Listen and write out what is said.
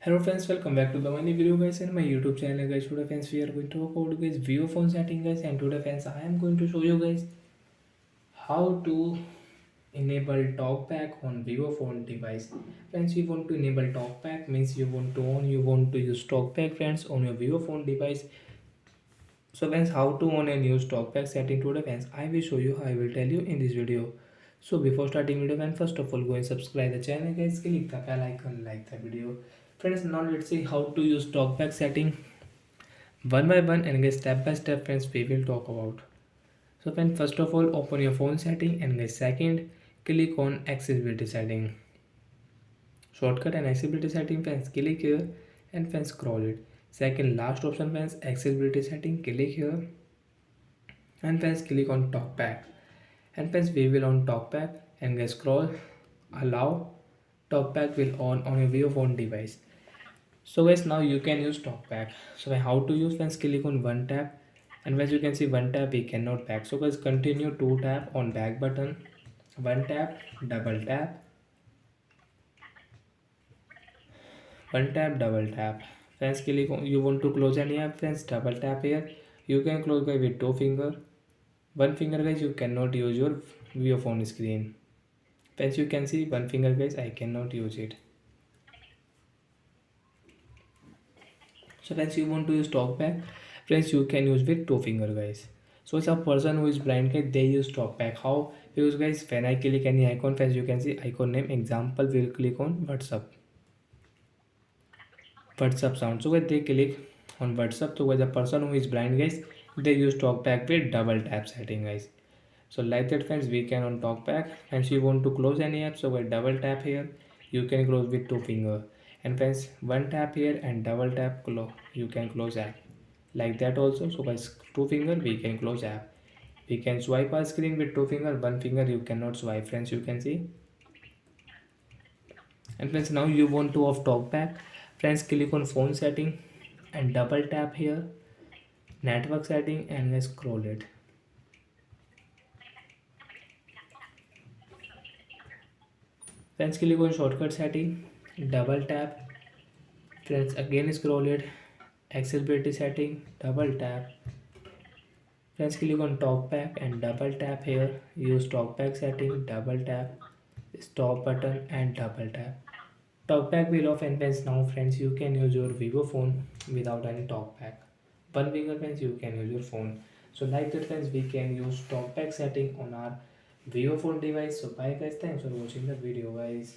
Hello friends, welcome back to the money video guys and my YouTube channel guys. Today friends we are going to talk about guys Vivo phone setting guys, and today friends I am going to show you guys how to enable talkback on Vivo phone device. Friends, you want to enable talkback means you want to use talkback friends on your Vivo phone device. So friends, how to on and use talkback setting today friends, I will show you, I will tell you in this video. So before starting video friends, first of all go and subscribe the channel guys, click the bell icon, like the video. Friends, now let's see how to use talkback setting one by one, and guys step by step friends we will talk about. So friends, first of all open your phone setting, and guys second click on accessibility setting. Shortcut and accessibility setting friends, click here and friends scroll it. Second last option friends, accessibility setting, click here and friends click on talkback, and friends we will on talkback, and guys scroll allow talkback will on your Vivo phone device. So guys now you can use talkback. So how to use, friends click on one tap, and as you can see one tap we cannot back. So guys continue two tap on back button, one tap, double tap, one tap, double tap. Friends click on, you want to close any app friends, double tap here. You can close guys with two finger. One finger guys you cannot use your Vivo phone screen. Friends you can see one finger guys I cannot use it. So friends you want to use talkback, friends you can use with two finger guys. So it's a person who is blind guys, they use talkback. How use guys, when I click any icon friends, you can see icon name example, will click on WhatsApp sound. So when they click on WhatsApp, so when the person who is blind guys, they use talkback with double tap setting guys. So like that friends we can on talkback. And you want to close any app, so with double tap here you can close with two finger, and friends one tap here and double tap close, you can close app like that also. So by two finger we can close app. We can swipe our screen with two finger, one finger you cannot swipe friends, you can see. And friends now you want to off talkback, friends click on phone setting and double tap here network setting, and let's scroll it. Friends click on shortcut setting, double tap, friends again scroll it, accessibility setting, double tap. Friends click on talkback and double tap here. Use talkback setting, double tap, stop button and double tap. Talkback will off, and friends now friends you can use your Vivo phone without any talkback. One finger friends you can use your phone. So like that friends we can use talkback setting on our Vivo phone device. So bye guys, thanks for watching the video guys.